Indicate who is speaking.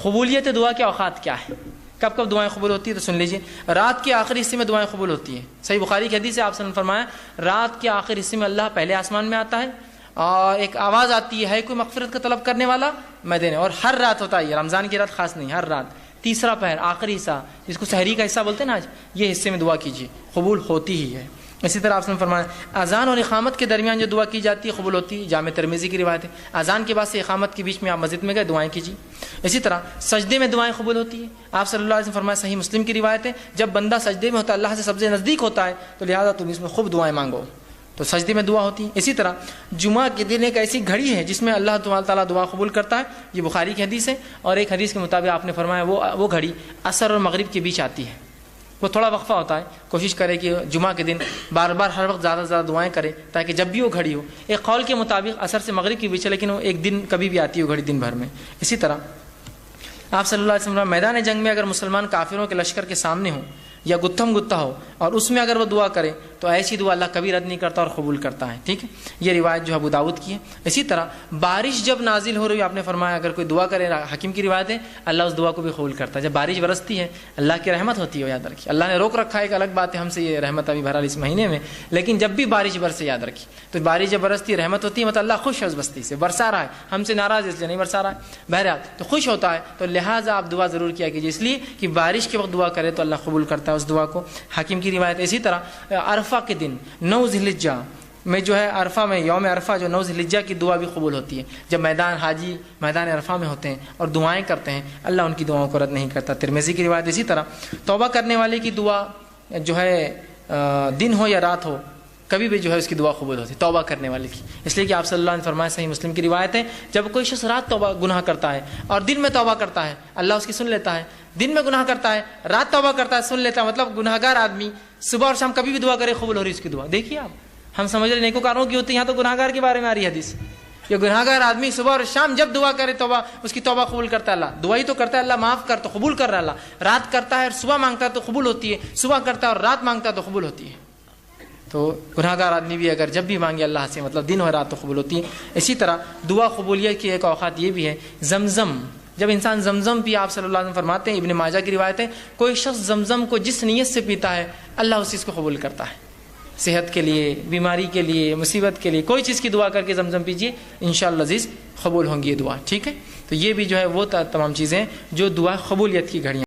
Speaker 1: قبولیت دعا کے اوقات کیا ہے، کب کب دعائیں قبول ہوتی ہیں؟ تو سن لیجیے، رات کے آخری حصے میں دعائیں قبول ہوتی ہیں۔ صحیح بخاری کی حدیث ہے، آپ صلی اللہ علیہ وسلم فرمایا رات کے آخری حصے میں اللہ پہلے آسمان میں آتا ہے اور ایک آواز آتی ہے کوئی مغفرت کا طلب کرنے والا میں دینے، اور ہر رات ہوتا ہے یہ، رمضان کی رات خاص نہیں، ہر رات تیسرا پہر آخری حصہ جس کو سحری کا حصہ بولتے ہیں نا آج، یہ حصے میں دعا کیجیے، قبول ہوتی ہی ہے۔ اسی طرح آپ نے فرمایا اذان اور اقامت کے درمیان جو دعا کی جاتی ہے قبول ہوتی ہے، جامع ترمذی کی روایت ہے، اذان کے بعد سے اقامت کے بیچ میں آپ مسجد میں گئے دعائیں کیجیے۔ اسی طرح سجدے میں دعائیں قبول ہوتی ہیں، آپ صلی اللہ علیہ وسلم فرمایا، صحیح مسلم کی روایت ہے، جب بندہ سجدے میں ہوتا ہے اللہ سے سب سے نزدیک ہوتا ہے تو لہٰذا تم اس میں خوب دعائیں مانگو، تو سجدے میں دعا ہوتی ہے۔ اسی طرح جمعہ کے دن ایک ایسی گھڑی ہے جس میں اللہ تعالیٰ دعا قبول کرتا ہے، یہ بخاری کی حدیث ہے، اور ایک حدیث کے مطابق آپ نے فرمایا وہ گھڑی عصر اور مغرب کے بیچ آتی ہے، وہ تھوڑا وقفہ ہوتا ہے، کوشش کرے کہ جمعہ کے دن بار بار ہر وقت زیادہ سے زیادہ دعائیں کرے تاکہ جب بھی وہ گھڑی ہو، ایک قول کے مطابق عصر سے مغرب کے بیچ ہے لیکن وہ ایک دن کبھی بھی آتی ہے وہ گھڑی دن بھر میں۔ اسی طرح آپ صلی اللہ علیہ وسلم میدان جنگ میں اگر مسلمان کافروں کے لشکر کے سامنے ہوں یا گتھم گتھا ہو اور اس میں اگر وہ دعا کرے تو ایسی دعا اللہ کبھی رد نہیں کرتا اور قبول کرتا ہے، ٹھیک ہے، یہ روایت جو ابو داؤد کی ہے۔ اسی طرح بارش جب نازل ہو رہی ہے، آپ نے فرمایا اگر کوئی دعا کرے، حکیم کی روایت ہے، اللہ اس دعا کو بھی قبول کرتا ہے۔ جب بارش برستی ہے اللہ کی رحمت ہوتی ہے، یاد رکھیے، اللہ نے روک رکھا ہے، ایک الگ بات ہے ہم سے یہ رحمت ابھی بہرحال اس مہینے میں، لیکن جب بھی بارش برسے یاد رکھیے، تو بارش جب برستی ہے رحمت ہوتی ہے، مطلب اللہ خوش ہے اس بستی سے، برسا رہا ہے، ہم سے ناراض اس لیے نہیں برسا رہا ہے، بہرحال تو خوش ہوتا ہے، تو لہٰذا آپ دعا ضرور کیا کیجیے، اس لیے کہ بارش کے وقت دعا کرے تو اللہ قبول کرتا ہے اس دعا کو، حکیم کی روایت۔ اسی طرح عرفہ کے دن 9 ذی الحجہ میں جو ہے عرفہ میں یوم عرفہ جو 9 ذی الحجہ کی دعا بھی قبول ہوتی ہے، جب حاجی میدان عرفہ میں ہوتے ہیں اور دعائیں کرتے ہیں اللہ ان کی دعاؤں کو رد نہیں کرتا، ترمذی کی روایت۔ اسی طرح توبہ کرنے والے کی دعا جو ہے دن ہو یا رات ہو کبھی بھی جو ہے اس کی دعا قبول ہوتی ہے، توبہ کرنے والے کی، اس لیے کہ آپ صلی اللہ علیہ وسلم نے فرمایا، صحیح مسلم کی روایت ہے، جب کوئی شخص رات توبہ گناہ کرتا ہے اور دن میں توبہ کرتا ہے اللہ اس کی سن لیتا ہے، دن میں گناہ کرتا ہے رات توبہ کرتا ہے سن لیتا ہے، مطلب گناہگار آدمی صبح اور شام کبھی بھی دعا کرے قبول ہو رہی اس کی دعا۔ دیکھیے آپ، ہم سمجھ رہے نیکوکاروں کی ہوتی ہے، یہاں تو گناہگار کے بارے میں آ رہی ہے حدیث، یہ گناہگار آدمی صبح اور شام جب دعا کرے توبہ اس کی توبہ قبول کرتا ہے اللہ، دعائی تو کرتا ہے اللہ معاف کر تو قبول کر رہا ہے اللہ، رات کرتا ہے اور صبح مانگتا ہے تو قبول ہوتی ہے، صبح کرتا ہے اور رات مانگتا ہے تو قبول ہوتی ہے۔ تو گناہگار آدمی بھی اگر جب بھی مانگے اللہ سے مطلب دن ہو رات تو قبول ہوتی ہے۔ اسی طرح دعا قبولیت کی ایک اوقات یہ بھی ہے، زمزم، جب انسان زمزم پی، آپ صلی اللہ علیہ وسلم فرماتے ہیں، ابن ماجہ کی روایت ہے، کوئی شخص زمزم کو جس نیت سے پیتا ہے اللہ اس چیز کو قبول کرتا ہے، صحت کے لیے، بیماری کے لیے، مصیبت کے لیے، کوئی چیز کی دعا کر کے زمزم پیجیے انشاءاللہ عزیز قبول ہوں گی یہ دعا، ٹھیک ہے۔ تو یہ بھی جو ہے وہ تمام چیزیں جو دعا قبولیت کی گھڑیاں